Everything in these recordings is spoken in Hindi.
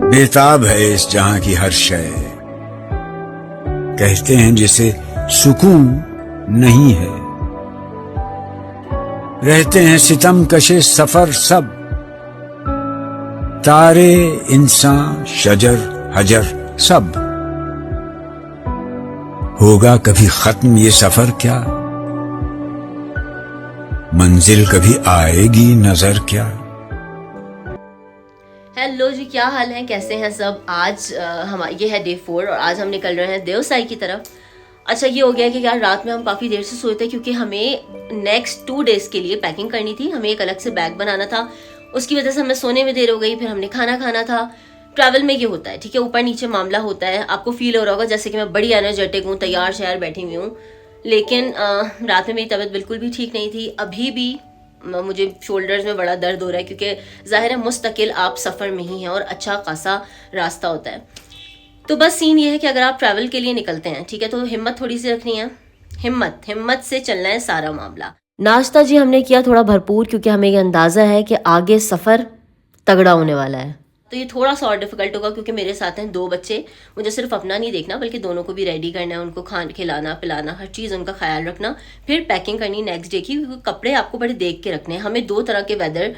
बेताब है इस जहां की हर शय, कहते हैं जिसे सुकून नहीं है। रहते हैं सितम कशे सफर सब, तारे इंसान शजर हजर सब। होगा कभी खत्म ये सफर क्या, मंजिल कभी आएगी नजर क्या। हेलो जी, क्या हाल है, कैसे हैं सब। आज ये है डे 4 और आज हम निकल रहे हैं देवसाई की तरफ। अच्छा ये हो गया कि यार रात में हम काफ़ी देर से सोए थे क्योंकि हमें नेक्स्ट 2 डेज़ के लिए पैकिंग करनी थी। हमें एक अलग से बैग बनाना था, उसकी वजह से हमें सोने में देर हो गई। फिर हमने खाना खाना था। ट्रैवल में ये होता है, ठीक है, ऊपर नीचे मामला होता है। आपको फील हो रहा होगा जैसे कि मैं बड़ी एनर्जेटिक हूँ, तैयार शयार बैठी हुई हूँ, लेकिन रात में मेरी तबीयत बिल्कुल भी ठीक नहीं थी। अभी भी मुझे शोल्डर्स में बड़ा दर्द हो रहा है क्योंकि जाहिर है मुस्तकिल आप सफ़र में ही हैं और अच्छा खासा रास्ता होता है। तो बस सीन ये है कि अगर आप ट्रैवल के लिए निकलते हैं, ठीक है, तो हिम्मत थोड़ी सी रखनी है। हिम्मत से चलना है सारा मामला। नाश्ता जी हमने किया थोड़ा भरपूर क्योंकि हमें ये अंदाज़ा है कि आगे सफ़र तगड़ा होने वाला है। तो ये थोड़ा सा और डिफिकल्ट होगा क्योंकि मेरे साथ हैं 2 बच्चे। मुझे सिर्फ अपना नहीं देखना बल्कि दोनों को भी रेडी करना है, उनको खिलाना पिलाना, हर चीज़ उनका ख्याल रखना। फिर पैकिंग करनी नेक्स्ट डे की, क्योंकि कपड़े आपको बड़े देख के रखने हैं। हमें 2 तरह के वेदर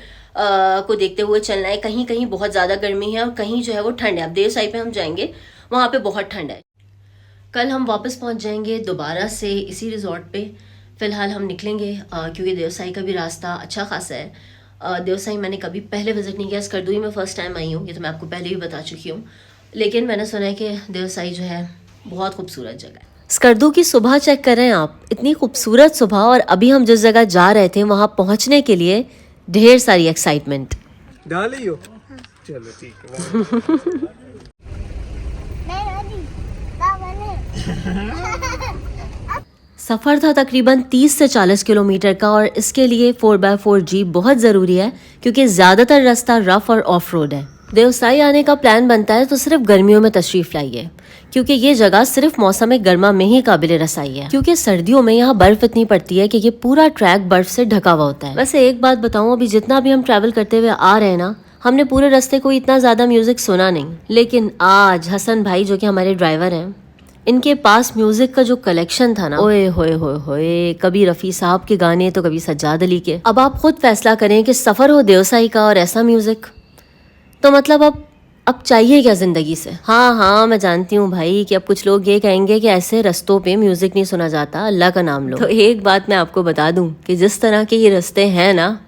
को देखते हुए चलना है। कहीं कहीं बहुत ज़्यादा गर्मी है और कहीं जो है वो ठंड है। अब देवसाई पे हम जाएंगे, वहाँ पे बहुत ठंड है। कल हम वापस पहुँच जाएंगे दोबारा से इसी रिजॉर्ट पे। फ़िलहाल हम निकलेंगे क्योंकि देवसाई का भी रास्ता अच्छा खासा है। देवसाई मैंने कभी पहले विजिट नहीं किया, स्कर्दुई में फ़र्स्ट टाइम आई हूँ, ये तो मैं आपको पहले भी बता चुकी हूँ। लेकिन मैंने सुना है कि देवसाई जो है बहुत खूबसूरत जगह है। स्कर्दू की सुबह चेक कर रहे हैं आप, इतनी खूबसूरत सुबह। और अभी हम जिस जगह जा रहे थे वहाँ पहुँचने के लिए ढेर सारी एक्साइटमेंट। डाली हो? चलो ठीक है। सफ़र था तकरीबन 30 से 40 किलोमीटर का और इसके लिए 4x4 जीप बहुत ज़रूरी है क्योंकि ज़्यादातर रास्ता रफ और ऑफ रोड है। देवसाई आने का प्लान बनता है तो सिर्फ गर्मियों में तशरीफ़ लाइए क्योंकि ये जगह सिर्फ मौसम गर्मा में ही काबिल रसाई है, क्योंकि सर्दियों में यहाँ बर्फ़ इतनी पड़ती है कि ये पूरा ट्रैक बर्फ़ से ढका हुआ होता है। वैसे एक बात बताऊँ, अभी जितना भी हम ट्रैवल करते हुए आ रहे हैं ना, हमने पूरे रास्ते को इतना ज़्यादा म्यूज़िक सुना नहीं। लेकिन आज हसन भाई जो कि हमारे ड्राइवर हैं, इनके पास म्यूजिक का जो कलेक्शन था ना, ओए होए होए होए, कभी रफ़ी साहब के गाने तो कभी सज्जाद अली के। अब आप खुद फैसला करें कि सफ़र हो देवसाई का और ऐसा म्यूजिक, तो मतलब अब चाहिए क्या ज़िंदगी से। हाँ मैं जानती हूँ भाई कि अब कुछ लोग ये कहेंगे कि ऐसे रास्तों पे म्यूजिक नहीं सुना जाता, अल्लाह का नाम लो। तो एक बात मैं आपको बता दूं कि जिस तरह के ये रास्ते हैं ना,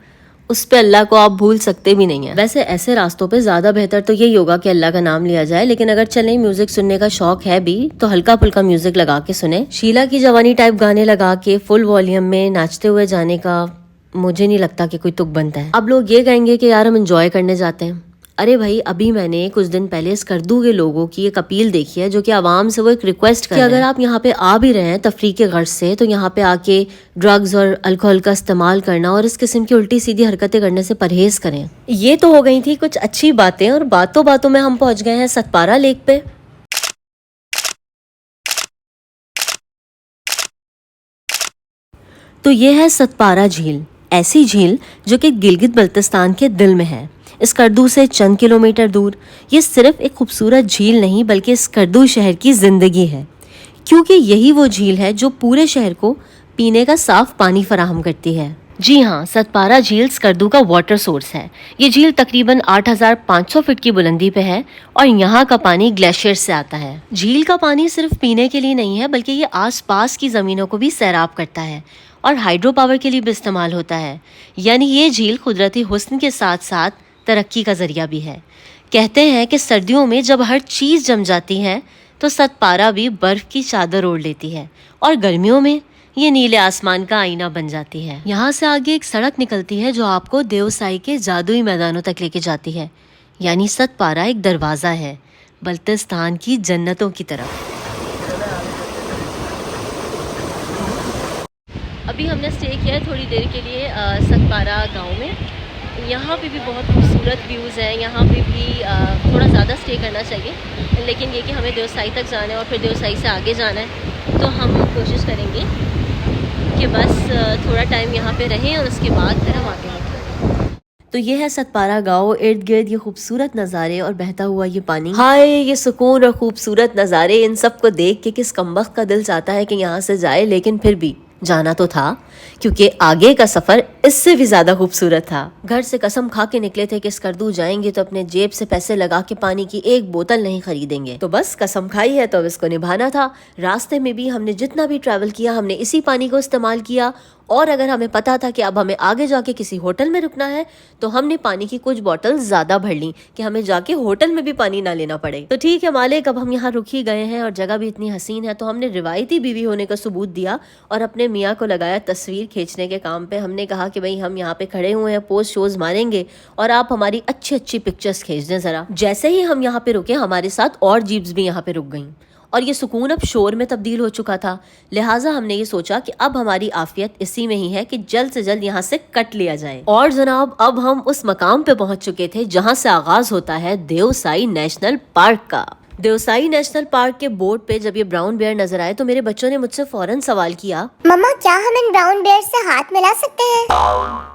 उस पे अल्लाह को आप भूल सकते भी नहीं है। वैसे ऐसे रास्तों पे ज़्यादा बेहतर तो यही होगा कि अल्लाह का नाम लिया जाए, लेकिन अगर चले म्यूजिक सुनने का शौक है भी तो हल्का फुल्का म्यूजिक लगा के सुने। शीला की जवानी टाइप गाने लगा के फुल वॉल्यूम में नाचते हुए जाने का मुझे नहीं लगता कि कोई तुक बनता है। अब लोग ये कहेंगे कि यार हम इंजॉय करने जाते हैं। अरे भाई, अभी मैंने कुछ दिन पहले स्कर्दू के लोगों की एक अपील देखी है जो कि आवाम से वो एक रिक्वेस्ट कर रहे हैं कि अगर आप यहाँ पे आ भी रहे हैं तफरीक के गर्ज से, तो यहाँ पे आके ड्रग्स और अल्कोहल का इस्तेमाल करना और इस किस्म की उल्टी सीधी हरकतें करने से परहेज करें। ये तो हो गई थी कुछ अच्छी बातें, और बातों बातों में हम पहुंच गए हैं सतपारा लेक पे। तो ये है सतपारा झील, ऐसी झील जो कि गिलगित बल्तिस्तान के दिल में है, स्कर्दू से चंद किलोमीटर दूर। ये सिर्फ एक खूबसूरत झील नहीं बल्कि स्कर्दू शहर की जिंदगी है, क्योंकि यही वो झील है जो पूरे शहर को पीने का साफ पानी फराहम करती है। जी हाँ, सतपारा झील स्कर्दू का वाटर सोर्स है। ये झील तकरीबन 8500 फीट की बुलंदी पे है और यहाँ का पानी ग्लेशियर से आता है। झील का पानी सिर्फ पीने के लिए नहीं है बल्कि ये आसपास की ज़मीनों को भी सैराब करता है और हाइड्रो पावर के लिए भी इस्तेमाल होता है। यानी ये झील कुदरती हुस्न के साथ साथ तरक्की का जरिया भी है। कहते हैं कि सर्दियों में जब हर चीज़ जम जाती है तो सतपारा भी बर्फ़ की चादर ओढ़ लेती है और गर्मियों में ये नीले आसमान का आईना बन जाती है। यहाँ से आगे एक सड़क निकलती है जो आपको देवसाई के जादुई मैदानों तक लेके जाती है। यानी सतपारा एक दरवाज़ा है बल्तिस्तान की जन्नतों की तरफ। अभी हमने स्टे किया है थोड़ी देर के लिए सतपारा गांव में। यहाँ पे भी बहुत खूबसूरत व्यूज़ हैं। यहाँ पे भी थोड़ा ज़्यादा स्टे करना चाहिए, लेकिन ये कि हमें देवसाई तक जाना है और फिर देवसाई से आगे जाना है, तो हम कोशिश करेंगे कि बस थोड़ा टाइम यहाँ पे रहें और उसके बाद फिर हम आगे निकलें। तो ये है सतपारा गांव, इर्द गिर्द ये खूबसूरत नज़ारे और बहता हुआ ये पानी। हाय ये सुकून और खूबसूरत नज़ारे, इन सब को देख के किस कमबख्त का दिल चाहता है कि यहाँ से जाए, लेकिन फिर भी जाना तो था क्योंकि आगे का सफर इससे भी ज्यादा खूबसूरत था। घर से कसम खा के निकले थे कि स्कर्दू जाएंगे तो अपने जेब से पैसे लगा के पानी की एक बोतल नहीं खरीदेंगे, तो बस कसम खाई है तो अब इसको निभाना था। रास्ते में भी हमने जितना भी ट्रैवल किया हमने इसी पानी को इस्तेमाल किया, और अगर हमें पता था कि अब हमें आगे जाके किसी होटल में रुकना है तो हमने पानी की कुछ बॉटल ज्यादा भर ली कि हमें जाके होटल में भी पानी ना लेना पड़े। तो ठीक है मालिक, अब हम यहाँ रुक ही गए हैं और जगह भी इतनी हसीन है, तो हमने रिवायती बीवी होने का सबूत दिया और अपने मियाँ को लगाया तस्वीर खींचने के काम पे। हमने कहा कि भाई हम यहाँ पे खड़े हुए हैं, पोस्ट शोज मारेंगे और आप हमारी अच्छी अच्छी पिक्चर्स खींच दें जरा। जैसे ही हम यहाँ पे रुके हमारे साथ और जीप्स भी यहाँ पे रुक गईं और ये सुकून अब शोर में तब्दील हो चुका था। लिहाजा हमने ये सोचा कि अब हमारी आफियत इसी में ही है कि जल्द से जल्द यहाँ से कट लिया जाए। और जनाब अब हम उस मकाम पे पहुँच चुके थे जहाँ से आगाज होता है देवसाई नेशनल पार्क का। देवसाई नेशनल पार्क के बोर्ड पे जब ये ब्राउन बेयर नजर आए तो मेरे बच्चों ने मुझसे फौरन सवाल किया, मम्मा क्या हम इन ब्राउन बेयर से हाथ मिला सकते हैं?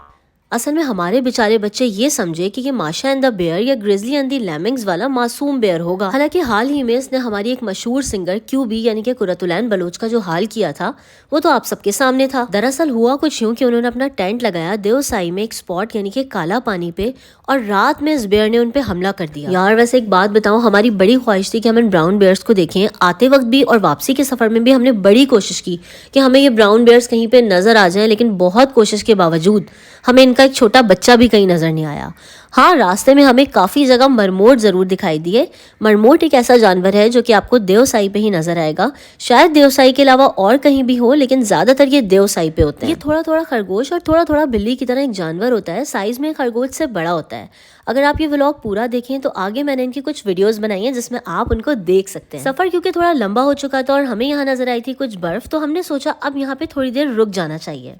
असल में हमारे बेचारे बच्चे ये समझे कि ये माशा एंड द बेयर या ग्रिजली एंड द लेमिंग्स वाला मासूम बेयर होगा। हालांकि हाल ही में इसने हमारी एक मशहूर सिंगर क्यूबी यानी कि कुरतुलैन बलोच का जो हाल किया था वो तो आप सबके सामने था। दरअसल हुआ कुछ यूं कि उन्होंने अपना टेंट लगाया देवसाई में एक स्पॉट यानी कि काला पानी पे, और रात में इस बेयर ने उन पे हमला कर दिया। यार वैसे एक बात बताऊं, हमारी बड़ी ख्वाहिश थी कि हम इन ब्राउन बेयर्स को देखें। आते वक्त भी और वापसी के सफर में भी हमने बड़ी कोशिश की कि हमें ये ब्राउन बेयर्स कहीं पे नजर आ जाएं, लेकिन बहुत कोशिश के बावजूद हमें इनका एक छोटा बच्चा भी कहीं नजर नहीं आया। हाँ, रास्ते में हमें काफी जगह मरमोट जरूर दिखाई दिए। मरमोट एक ऐसा जानवर है जो कि आपको देवसाई पे ही नजर आएगा, शायद देवसाई के अलावा और कहीं भी हो, लेकिन ज्यादातर ये देवसाई पे होते हैं। ये थोड़ा थोड़ा खरगोश और थोड़ा थोड़ा बिल्ली की तरह एक जानवर होता है, साइज में खरगोश से बड़ा होता है। अगर आप ये व्लॉग पूरा देखें तो आगे मैंने इनकी कुछ वीडियोस बनाई हैं जिसमें आप उनको देख सकते हैं। सफर क्योंकि थोड़ा लंबा हो चुका था और हमें यहाँ नजर आई थी कुछ बर्फ, तो हमने सोचा अब यहाँ पे थोड़ी देर रुक जाना चाहिए।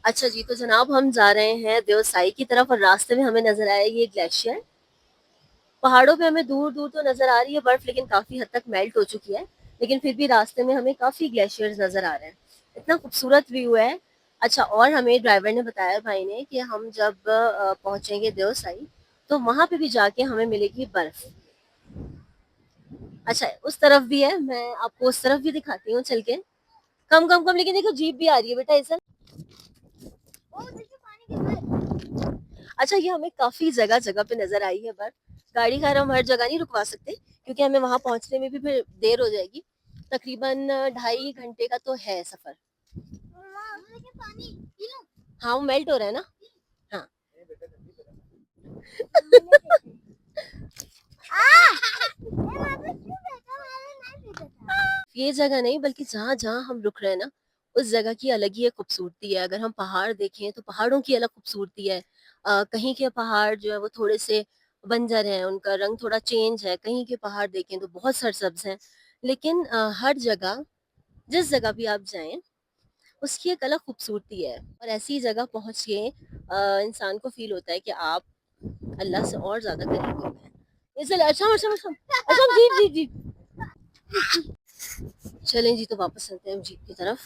अच्छा जी, तो जनाब हम जा रहे हैं देवसाई की तरफ और रास्ते में हमें नजर आया ये ग्लेशियर। पहाड़ों पे हमें दूर दूर तो नजर आ रही है बर्फ, लेकिन काफी हद तक मेल्ट हो चुकी है, लेकिन फिर भी रास्ते में हमें काफी ग्लेशियर्स नजर आ रहे हैं। इतना खूबसूरत व्यू है। अच्छा, और हमें ड्राइवर ने बताया भाई ने कि हम जब पहुंचेंगे देवसाई तो वहां पे भी जाके हमें मिलेगी बर्फ। अच्छा, उस तरफ भी है, मैं आपको उस तरफ भी दिखाती हूँ चल के। कम कम कम, लेकिन देखो जीप भी आ रही है बेटा इस। अच्छा, ये हमें काफी जगह जगह पे नजर आई है बर्फ। गाड़ी खैर हम हर जगह नहीं रुकवा सकते क्योंकि हमें वहां पहुंचने में भी फिर देर हो जाएगी। तकरीबन 2.5 घंटे का तो है सफर। हाँ, वो मेल्ट हो रहा है ना। हाँ ये जगह नहीं, बल्कि जहाँ जहाँ हम रुक रहे हैं ना उस जगह की अलग ही एक खूबसूरती है। अगर हम पहाड़ देखें तो पहाड़ों की अलग खूबसूरती है। कहीं के पहाड़ जो है वो थोड़े से बंजर हैं, उनका रंग थोड़ा चेंज है। कहीं के पहाड़ देखें तो बहुत सरसब्ज हैं। लेकिन हर जगह, जिस जगह भी आप जाएं, उसकी एक अलग खूबसूरती है। और ऐसी जगह पहुंच के इंसान को फील होता है कि आप अल्लाह से और ज्यादा करीब हो गए। इसलिए अच्छा अच्छा अच्छा अच्छा जी जी जी चलें जी, तो वापस चलते हैं हम जीप की तरफ।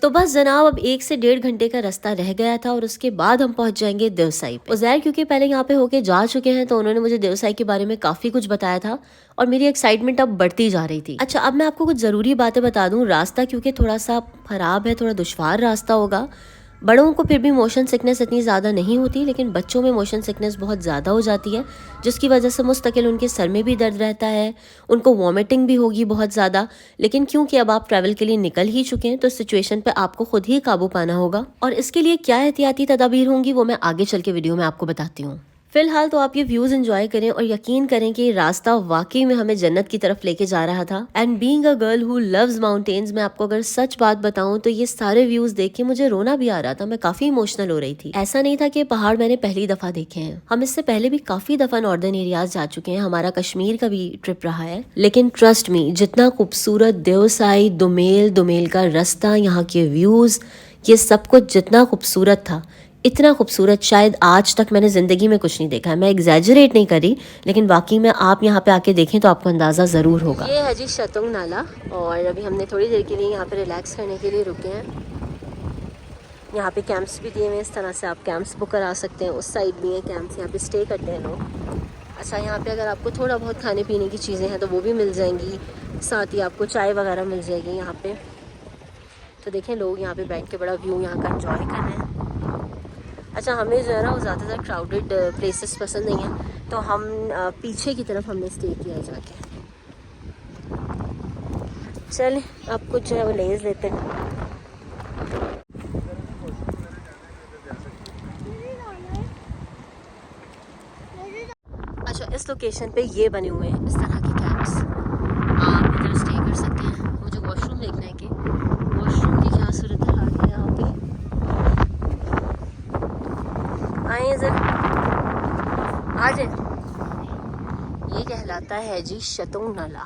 तो बस जनाब अब 1 से 1.5 घंटे का रास्ता रह गया था और उसके बाद हम पहुंच जाएंगे देवसाई पे। उज़ैर क्योंकि पहले यहाँ पे होके जा चुके हैं तो उन्होंने मुझे देवसाई के बारे में काफी कुछ बताया था और मेरी एक्साइटमेंट अब बढ़ती जा रही थी। अच्छा, अब मैं आपको कुछ जरूरी बातें बता दूं। रास्ता क्योंकि थोड़ा सा खराब है, थोड़ा दुश्वार रास्ता होगा। बड़ों को फिर भी मोशन सिकनेस इतनी ज़्यादा नहीं होती, लेकिन बच्चों में मोशन सिकनेस बहुत ज़्यादा हो जाती है, जिसकी वजह से मुस्तकिल उनके सर में भी दर्द रहता है, उनको वॉमिटिंग भी होगी बहुत ज़्यादा। लेकिन क्योंकि अब आप ट्रैवल के लिए निकल ही चुके हैं तो सिचुएशन पे आपको खुद ही काबू पाना होगा, और इसके लिए क्या एहतियाती तदाबीर होंगी वो मैं आगे चल के वीडियो में आपको बताती हूँ। फिलहाल तो आप ये व्यूज एंजॉय करें और यकीन करें कि रास्ता वाकई में हमें जन्नत की तरफ लेके जा रहा था। And being a girl who loves mountains, मैं आपको अगर सच बात बताऊं तो ये सारे व्यूज देख के मुझे रोना भी आ रहा था। मैं काफी इमोशनल हो रही थी। ऐसा नहीं था कि पहाड़ मैंने पहली दफा देखे हैं, हम इससे पहले भी काफी दफा नॉर्दर्न एरियाज जा चुके हैं। हमारा कश्मीर का भी ट्रिप रहा है, लेकिन ट्रस्ट मी, जितना खूबसूरत देवसाई, दुमेल का रास्ता, यहाँ के व्यूज, ये सब कुछ जितना खूबसूरत था, इतना खूबसूरत शायद आज तक मैंने ज़िंदगी में कुछ नहीं देखा है। मैं एग्जैजरेट नहीं कर रही, लेकिन वाकई में आप यहाँ पे आके देखें तो आपको अंदाज़ा ज़रूर होगा। ये है जी शतुंग नाला, और अभी हमने थोड़ी देर के लिए यहाँ पे रिलैक्स करने के लिए रुके हैं। यहाँ पे कैंप्स भी दिए हुए हैं, इस तरह से आप कैंप्स बुक करा सकते हैं। उस साइड भी हैं कैंप्स, यहाँ पे स्टे करते हैं लोग। अच्छा, यहाँ पे अगर आपको थोड़ा बहुत खाने पीने की चीज़ें हैं तो वो भी मिल जाएंगी, साथ ही आपको चाय वगैरह मिल जाएगी यहाँ पे। तो देखें लोग यहाँ पे बैठ के बड़ा व्यू यहाँ का एंजॉय कर रहे हैं। अच्छा, हमें जो है ना वो ज़्यादातर क्राउडेड प्लेसेस पसंद नहीं है, तो हम पीछे की तरफ हमने स्टे किया है जाके। चलें अब कुछ जो है वो लेज़ लेते हैं। अच्छा, इस लोकेशन पे ये बने हुए हैं इस तरह के कैंप्स, आप इधर स्टे कर सकते हैं। मुझे वॉशरूम देखना है कि वॉशरूम की क्या सूरत हाल है यहाँ पे। आए इधर, आ जाए। ये कहलाता है जी शतुंग नाला।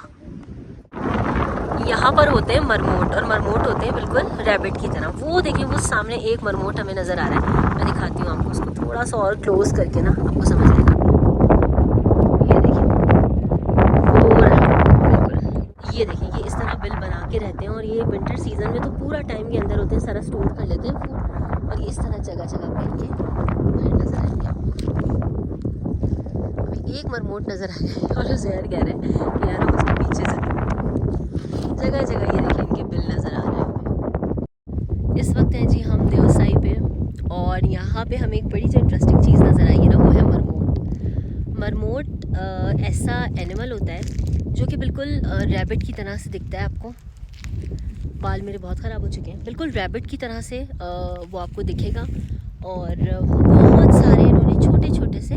यहाँ पर होते हैं मरमोट, और मरमोट होते हैं बिल्कुल रैबिट की तरह। वो देखिए, वो सामने एक मरमोट हमें नज़र आ रहा है, मैं दिखाती हूँ आपको उसको थोड़ा सा और क्लोज करके ना, आपको समझ आएगा। ये देखिए पूरा बिल्कुल, ये देखिए ये इस तरह बिल बना के रहते हैं, और ये विंटर सीजन में तो पूरा टाइम के अंदर होते हैं, सारा स्टोर कर लेते हैं फूड, और ये इस तरह जगह जगह बैठ के नज़र आएंगे आपको। अभी एक मरमोट नज़र आ गया और ज़हर कह रहे हैं कि यार हम उसके पीछे से, जगह जगह ये देखिए इनके बिल नज़र आ रहे हैं। इस वक्त हैं जी हम देवसाई पे, और यहाँ पे हमें एक बड़ी जो इंटरेस्टिंग चीज़ नज़र आई है ना, वो है मरमोट। मरमोट ऐसा एनिमल होता है जो कि बिल्कुल रैबिट की तरह से दिखता है आपको। बाल मेरे बहुत ख़राब हो चुके हैं। बिल्कुल रैबिट की तरह से वो आपको दिखेगा, और बहुत सारे इन्होंने छोटे छोटे से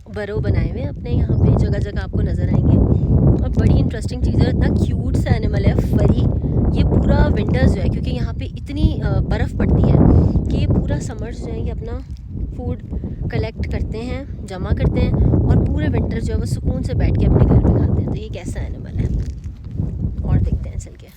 बरो बनाए हुए हैं अपने यहाँ पे, जगह जगह आपको नज़र आएंगे। और बड़ी इंटरेस्टिंग चीज़ है, इतना क्यूट सा एनिमल है फरी। ये पूरा विंटर्स जो है, क्योंकि यहाँ पे इतनी बर्फ़ पड़ती है कि ये पूरा समर्स जो है ये अपना फूड कलेक्ट करते हैं, जमा करते हैं, और पूरे विंटर जो है वो सुकून से बैठ के अपने घर पे खाते हैं। तो ये कैसा एनिमल है, और देखते हैं चल के।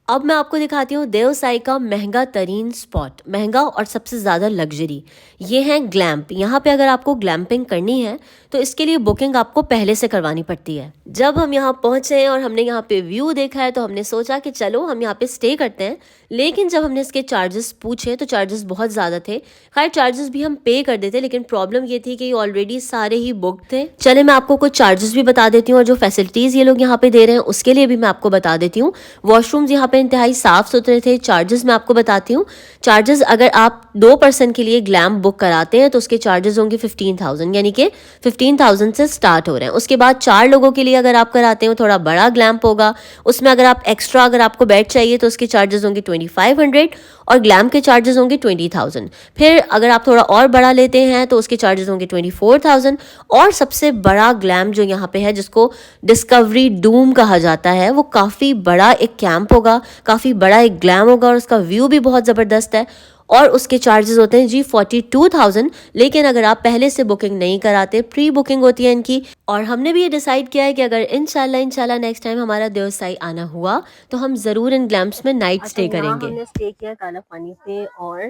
अब मैं आपको दिखाती हूँ देवसाई का महंगा तरीन स्पॉट, महंगा और सबसे ज़्यादा लग्जरी। ये है ग्लैम्प। यहाँ पे अगर आपको ग्लैम्पिंग करनी है तो इसके लिए बुकिंग आपको पहले से करवानी पड़ती है। जब हम यहाँ पहुँचे और हमने यहाँ पे व्यू देखा है तो हमने सोचा कि चलो हम यहाँ पे स्टे करते हैं, लेकिन जब हमने इसके चार्जेस पूछे तो चार्जेस बहुत ज़्यादा थे। खैर चार्जेस भी हम पे कर देते, लेकिन प्रॉब्लम ये थी कि ये ऑलरेडी सारे ही बुक थे। चले मैं आपको कुछ चार्जेस भी बता देती हूँ, और जो फैसिलिटीज़ ये लोग यहाँ पे दे रहे हैं उसके लिए भी मैं आपको बता देती हूँ। वॉशरूम्स यहाँ पे इंतहाई साफ सुथरे थे। चार्जेस मैं आपको बताती हूँ। चार्जेस अगर आप 2 पर्सन के लिए ग्लैम्प बुक कराते हैं तो उसके चार्जेस होंगे 15,000, यानी कि 15,000 से स्टार्ट हो रहे हैं। उसके बाद 4 लोगों के लिए अगर आप कराते हो थोड़ा बड़ा ग्लैम्प होगा, उसमें अगर आप एक्स्ट्रा अगर आपको बेड चाहिए तो उसके चार्जेस होंगे 2500, और ग्लैम्प के चार्जेस होंगे 20,000। फिर अगर आप थोड़ा और बड़ा लेते हैं तो उसके चार्जेस होंगे 24,000। और सबसे बड़ा ग्लैम्प जो यहाँ पे है, जिसको डिस्कवरी डूम कहा जाता है, वो काफ़ी बड़ा एक कैंप होगा, काफ़ी बड़ा एक ग्लैम होगा, और उसका व्यू भी बहुत ज़बरदस्त है, और उसके चार्जेस होते हैं जी 42,000। लेकिन अगर आप पहले से बुकिंग नहीं कराते, प्री बुकिंग होती है इनकी। और हमने भी ये डिसाइड किया है कि अगर इंशाल्लाह नेक्स्ट टाइम हमारा देवसाई आना हुआ तो हम ज़रूर इन ग्लैम्प्स में नाइट स्टे करेंगे। हमने स्टे किया काला पानी पे, और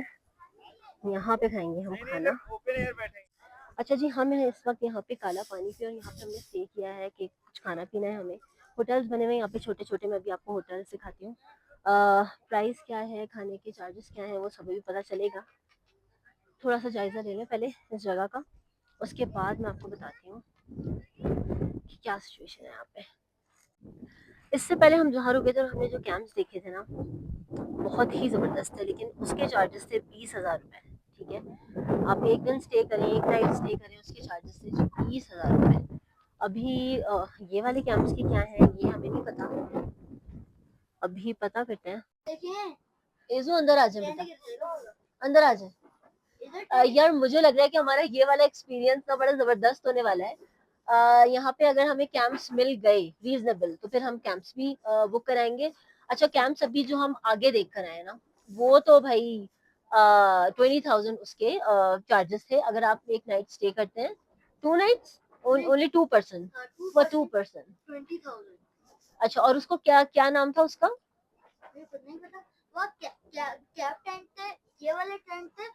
यहाँ पे खाएंगे हम खाना। अच्छा जी, हम हैं इस वक्त यहाँ पे काला पानी पे, और यहाँ पे हमने स्टे किया है कि कुछ खाना पीना है हमें। होटल्स बने हुए यहाँ पे छोटे छोटे, मैं भी आपको होटल सिखाती हूँ। प्राइस क्या है, खाने के चार्जेस क्या है, वो सब भी पता चलेगा। थोड़ा सा जायज़ा ले लें पहले इस जगह का, उसके बाद मैं आपको बताती हूँ कि क्या सिचुएशन है यहाँ पे। इससे पहले हम जहाँ रुके थे और हमने जो कैंप्स देखे थे ना, बहुत ही ज़बरदस्त है, लेकिन उसके चार्जेस थे 20,000 रुपये। ठीक है, आप एक दिन स्टे करें, एक नाइट स्टे करें, उसके चार्जेस थे जी 20,000 रुपये। अभी ये वाले कैंप्स की क्या है ये हमें नहीं पता, अभी पता करते हैं। एजो अंदर आ जाए बेटा, अंदर आ जाए। यार मुझे लग रहा है कि हमारा ये वाला एक्सपीरियंस ना बड़ा ज़बरदस्त होने वाला है। यहाँ पे अगर हमें कैंप्स मिल गए रीजनेबल तो फिर हम कैंप्स भी बुक कराएंगे। अच्छा, कैंप्स अभी जो हम आगे देख कर आए ना, वो तो भाई 20,000 उसके चार्जेस थे अगर आप एक नाइट स्टे करते हैं। 2 nights only 2 person, for 2 person 20,000। अच्छा, और उसको क्या क्या नाम था उसका? मुझे खुद नहीं पता। वो कैब टेंट थे, ये वाले टेंट थे,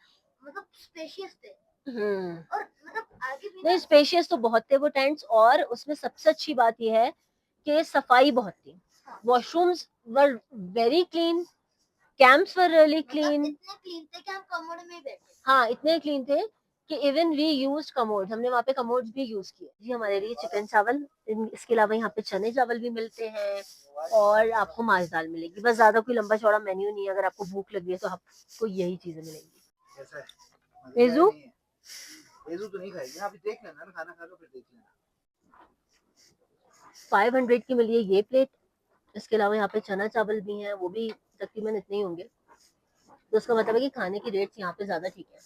मतलब स्पेशियस थे। और मतलब आगे भी नहीं, स्पेशियस तो बहुत थे वो टेंट्स, और उसमें सबसे अच्छी बात यह है कि सफाई बहुत थी। Washrooms were very clean, camps were really clean. इतने क्लीन थे कि हम कमोड में बैठे। हाँ, इतने क्लीन थे कि इवन वी यूज्ड कमोड, हमने वहाँ पे कमोड्स भी यूज किए जी। हमारे लिए चिकन चावल, इसके अलावा यहाँ पे चने चावल भी मिलते हैं और आपको मांस दाल मिलेगी। बस ज्यादा कोई लंबा चौड़ा मेन्यू नहीं है। अगर आपको भूख लगी है तो आपको यही चीजें मिलेंगी। कैसा है? एजू एजू तो नहीं खाएगी ना, अभी देख लेना ना, खाना खा लो फिर देख लेना। 500 की मिली है ये प्लेट। इसके अलावा यहाँ पे चना चावल भी हैं, वो भी तकरीबन इतने ही होंगे। तो उसका मतलब है कि खाने की रेट्स यहाँ पे ज्यादा ठीक है।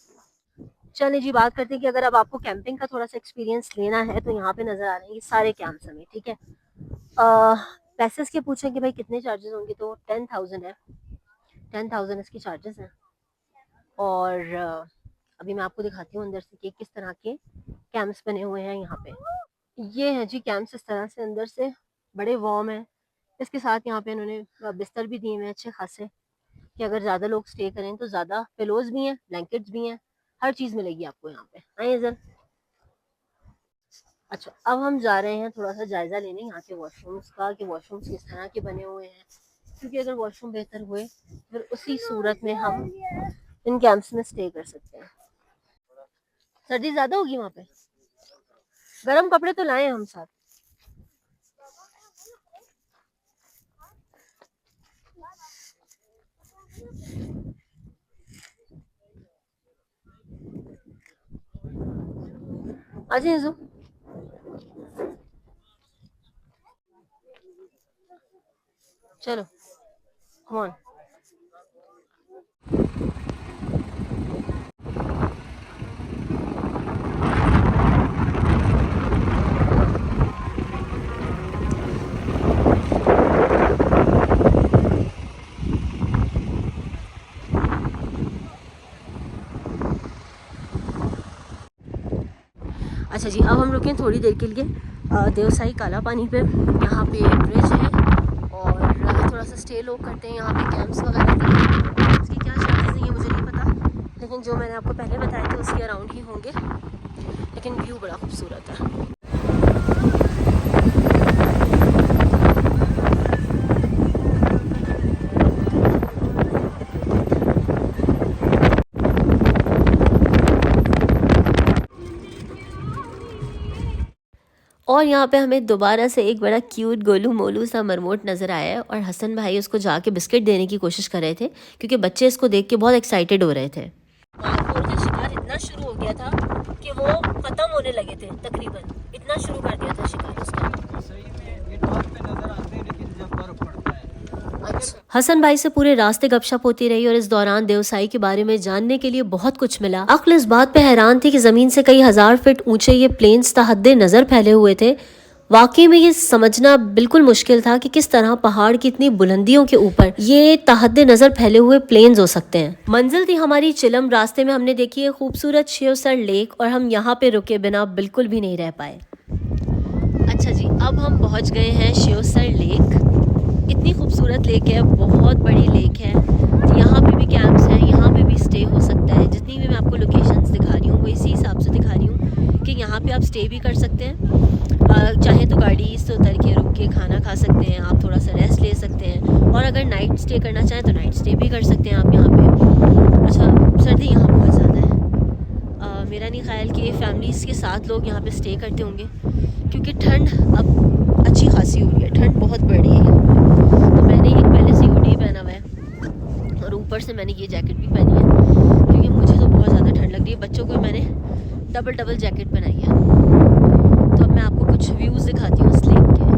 चलिए जी, बात करते हैं कि अगर अब आपको कैंपिंग का थोड़ा सा एक्सपीरियंस लेना है तो यहाँ पे नजर आ रहे हैं ये सारे कैंप्स हमें, ठीक है। पैसेस के पूछें कि भाई कितने चार्जेस होंगे, तो 10,000 है। 10,000 इसकी चार्जेस हैं। और अभी मैं आपको दिखाती हूँ अंदर से कि किस तरह के कैंप्स बने हुए हैं यहाँ पे। ये है जी कैंप्स, इस तरह से अंदर से बड़े वार्म है। इसके साथ यहाँ पे इन्होंने बिस्तर भी दिए हुए हैं अच्छे खासे, कि अगर ज़्यादा लोग स्टे करें तो ज़्यादा पिलोज भी हैं, ब्लैंकेट्स भी हैं, हर चीज़ मिलेगी आपको यहाँ पे। आइए सर। अच्छा, अब हम जा रहे हैं थोड़ा सा जायज़ा लेने यहाँ के वॉशरूम्स का, कि वॉशरूम्स किस तरह के बने हुए हैं, क्योंकि अगर वॉशरूम बेहतर हुए फिर उसी सूरत में हम इन कैंप्स में स्टे कर सकते हैं। सर्दी ज़्यादा होगी वहाँ पे, गर्म कपड़े तो लाए हम साथ। अच्छा यीशु, चलो कम ऑन। अच्छा जी, अब हम रुके थोड़ी देर के लिए देवसाई काला पानी पे। यहाँ पे ब्रिज है और थोड़ा सा स्टे लोग करते हैं यहाँ पे, कैंप्स वगैरह पे। उसकी क्या चार्जेस हैं ये मुझे नहीं पता, लेकिन जो मैंने आपको पहले बताया था उसके अराउंड ही होंगे। लेकिन व्यू बड़ा खूबसूरत है। और यहाँ पे हमें दोबारा से एक बड़ा क्यूट गोलू मोलू सा मरमोट नज़र आया है, और हसन भाई उसको जाके बिस्किट देने की कोशिश कर रहे थे क्योंकि बच्चे इसको देख के बहुत एक्साइटेड हो रहे थे। और का शिकार इतना शुरू हो गया था कि वो ख़त्म होने लगे थे, तकरीबन इतना शुरू कर दिया था शिकार उसका। हसन भाई से पूरे रास्ते गपशप होती रही और इस दौरान देवसाई के बारे में जानने के लिए बहुत कुछ मिला। अक्ल इस बात पे हैरान थी कि जमीन से कई हजार फीट ऊंचे ये प्लेन्स तहद्दे नजर फैले हुए थे। वाकई में ये समझना बिल्कुल मुश्किल था कि किस तरह पहाड़ की इतनी बुलंदियों के ऊपर ये तहद्दे नजर फैले हुए प्लेन्स हो सकते हैं। मंजिल थी हमारी चिलम। रास्ते में हमने देखी है खूबसूरत शिवसर लेक और हम यहाँ पे रुके बिना बिल्कुल भी नहीं रह पाए। अच्छा जी, अब हम पहुँच गए हैं शिवसर लेक। इतनी खूबसूरत लेक है, बहुत बड़ी लेक है। यहाँ पे भी कैंप्स हैं, यहाँ पे भी स्टे हो सकता है। जितनी भी मैं आपको लोकेशंस दिखा रही हूँ वो इसी हिसाब से दिखा रही हूँ कि यहाँ पे आप स्टे भी कर सकते हैं। चाहे तो गाड़ी से उतर के रुक के खाना खा सकते हैं, आप थोड़ा सा रेस्ट ले सकते हैं, और अगर नाइट स्टे करना चाहें तो नाइट स्टे भी कर सकते हैं आप यहाँ पे। अच्छा, सर्दी यहाँ बहुत ज़्यादा है। मेरा नहीं ख्याल कि फैमिलीज़ के साथ लोग यहाँ पे स्टे करते होंगे, क्योंकि ठंड अब अच्छी खासी हो रही है, ठंड बहुत बढ़ रही है। तो मैंने एक पहले से हुडी पहना हुआ है और ऊपर से मैंने ये जैकेट भी पहनी है, क्योंकि मुझे तो बहुत ज़्यादा ठंड लग रही है। बच्चों को मैंने डबल जैकेट पहनाई है। तो अब मैं आपको कुछ व्यूज़ दिखाती हूँ इस लेक के।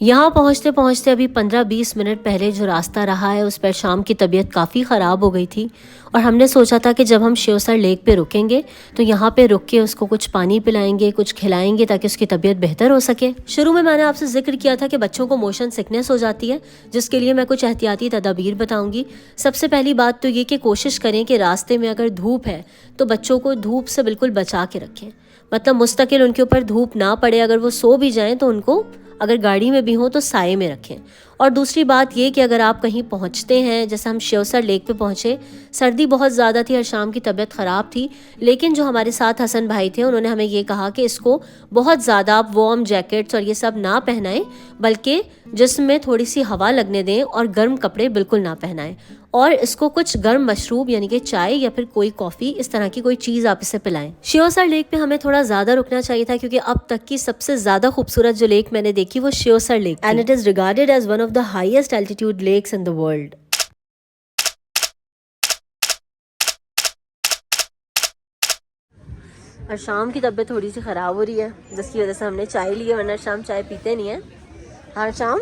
यहाँ पहुँचते पहुँचते अभी 15-20 मिनट पहले जो रास्ता रहा है उस पर शाम की तबीयत काफ़ी ख़राब हो गई थी और हमने सोचा था कि जब हम शिवसर लेक पे रुकेंगे तो यहाँ पे रुक के उसको कुछ पानी पिलाएंगे, कुछ खिलाएंगे ताकि उसकी तबीयत बेहतर हो सके। शुरू में मैंने आपसे जिक्र किया था कि बच्चों को मोशन सिकनेस हो जाती है, जिसके लिए मैं कुछ एहतियाती तदाबीर बताऊंगी। सबसे पहली बात तो ये कि कोशिश करें कि रास्ते में अगर धूप है तो बच्चों को धूप से बिल्कुल बचा के रखें, मतलब मुस्तकिल उनके ऊपर धूप ना पड़े। अगर वो सो भी जाएं तो उनको अगर गाड़ी में भी हो तो साए में रखें। और दूसरी बात ये कि अगर आप कहीं पहुंचते हैं, जैसे हम शिवसर लेक पे पहुंचे, सर्दी बहुत ज़्यादा थी और शाम की तबीयत ख़राब थी, लेकिन जो हमारे साथ हसन भाई थे उन्होंने हमें ये कहा कि इसको बहुत ज़्यादा आप वार्म जैकेट्स और ये सब ना पहनाएं, बल्कि जिसमें थोड़ी सी हवा लगने दें और गर्म कपड़े बिल्कुल ना पहनाएं, और इसको कुछ गर्म मशरूब यानी कि चाय या फिर कोई कॉफ़ी, इस तरह की कोई चीज़ आप इसे पिलाएं। शिवसर लेक पे हमें थोड़ा ज़्यादा रुकना चाहिए था क्योंकि अब तक की सबसे ज़्यादा खूबसूरत जो लेक मैंने देखी वो Shivsar lake, and it is regarded as one of the highest altitude lakes in the world. और शाम की तबीयत थोड़ी सी ख़राब हो रही है, जिसकी वजह से हमने चाय ली है, वरना शाम चाय पीते नहीं है हर शाम।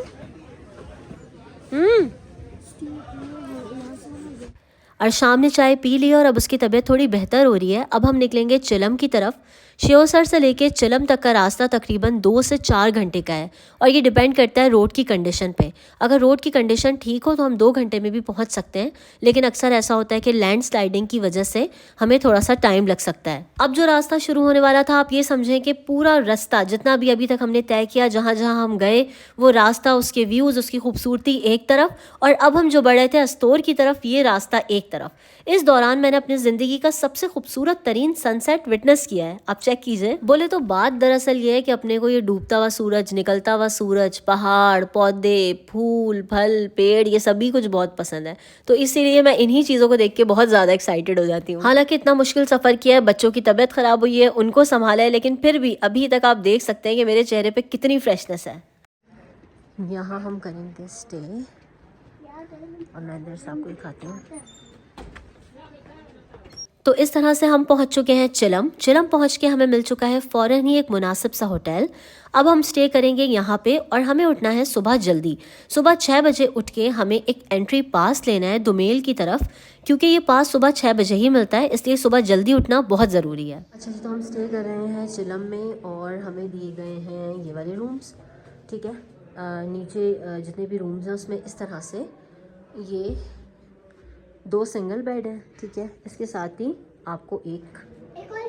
और शाम ने चाय पी ली और अब उसकी तबीयत थोड़ी बेहतर हो रही है। अब हम निकलेंगे चिलम की तरफ। शिवसर से लेके चिलम तक का रास्ता तकरीबन 2 से 4 घंटे का है और ये डिपेंड करता है रोड की कंडीशन पे। अगर रोड की कंडीशन ठीक हो तो हम 2 घंटे में भी पहुंच सकते हैं, लेकिन अक्सर ऐसा होता है कि लैंडस्लाइडिंग की वजह से हमें थोड़ा सा टाइम लग सकता है। अब जो रास्ता शुरू होने वाला था, आप ये समझें कि पूरा रास्ता जितना भी अभी तक हमने तय किया, जहाँ जहाँ हम गए वो रास्ता, उसके व्यूज़, उसकी खूबसूरती एक तरफ, और अब हम जो बढ़े थे अस्तोर की तरफ, ये रास्ता एक तरफ। इस दौरान मैंने अपनी ज़िंदगी का सबसे खूबसूरत तरीन सनसेट विटनेस किया है, आप चेक कीजिए। बोले तो बात दरअसल ये है कि अपने को ये डूबता हुआ सूरज, निकलता हुआ सूरज, पहाड़, पौधे, फूल, फल, पेड़, ये सभी कुछ बहुत पसंद है, तो इसीलिए मैं इन्हीं चीज़ों को देख के बहुत ज़्यादा एक्साइटेड हो जाती हूँ। हालांकि इतना मुश्किल सफ़र किया है, बच्चों की तबीयत ख़राब हुई है, उनको संभाला है, लेकिन फिर भी अभी तक आप देख सकते हैं कि मेरे चेहरे पर कितनी फ्रेशनेस है। यहाँ हम करेंगे स्टे और मैं इधर से आपको दिखाती हूँ। तो इस तरह से हम पहुंच चुके हैं चिलम। चिलम पहुंच के हमें मिल चुका है फ़ौरन ही एक मुनासिब सा होटल। अब हम स्टे करेंगे यहाँ पे और हमें उठना है सुबह जल्दी। सुबह 6 बजे उठ के हमें एक एंट्री पास लेना है दुमेल की तरफ, क्योंकि ये पास सुबह 6 बजे ही मिलता है, इसलिए सुबह जल्दी उठना बहुत ज़रूरी है। अच्छा जी, तो हम स्टे कर रहे हैं चिलम में और हमें दिए गए हैं ये वाले रूम्स, ठीक है। नीचे जितने भी रूम्स हैं उसमें इस तरह से ये 2 सिंगल बेड है, ठीक है। इसके साथ ही आपको एक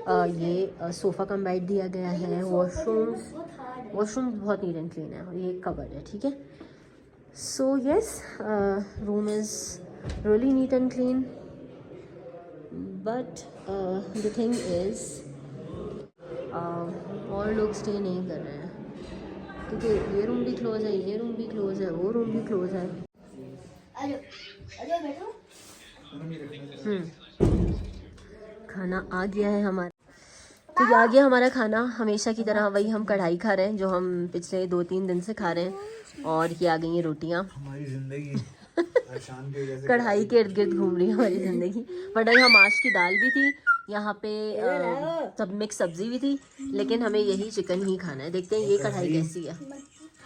ये सोफ़ा कम बेड दिया गया है। वॉशरूम्स बहुत नीट एंड क्लीन है और ये एक कबर्ड है, ठीक है। So yes, room is really neat and clean, but the thing is और लोग स्टे नहीं कर रहे हैं क्योंकि ये रूम भी क्लोज़ है, ये रूम भी क्लोज़ है, वो रूम भी क्लोज़ है। खाना आ गया है हमारा, तो ये आ गया हमारा खाना। हमेशा की तरह वही हम कढ़ाई खा रहे हैं जो हम पिछले 2-3 दिन से खा रहे हैं, और ये आ गई हैं रोटियाँ। हमारी जिंदगी कढ़ाई के इर्द गिर्द घूम रही है हमारी ज़िंदगी। बट यहाँ माश की दाल भी थी, यहाँ पे सब मिक्स सब्जी भी थी, लेकिन हमें यही चिकन ही खाना है। देखते हैं ये कढ़ाई कैसी है।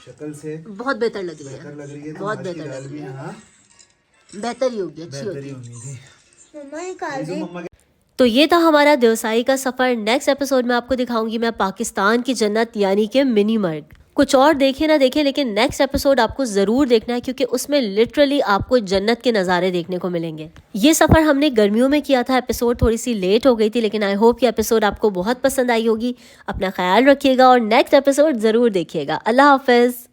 शक्ल से बहुत बेहतर लग रही है, बहुत बेहतर लग रही है, बेहतर ही होगी, अच्छी होगी। तो ये था हमारा देवसाई का सफ़र। नेक्स्ट एपिसोड में आपको दिखाऊंगी मैं पाकिस्तान की जन्नत यानी कि मिनी मर्ग। कुछ और देखे ना देखे, लेकिन नेक्स्ट एपिसोड आपको ज़रूर देखना है क्योंकि उसमें लिटरली आपको जन्नत के नज़ारे देखने को मिलेंगे। ये सफ़र हमने गर्मियों में किया था, एपिसोड थोड़ी सी लेट हो गई थी, लेकिन आई होप कि एपिसोड आपको बहुत पसंद आई होगी। अपना ख्याल रखिएगा और नेक्स्ट एपिसोड ज़रूर देखिएगा। अल्लाह हाफ़िज़।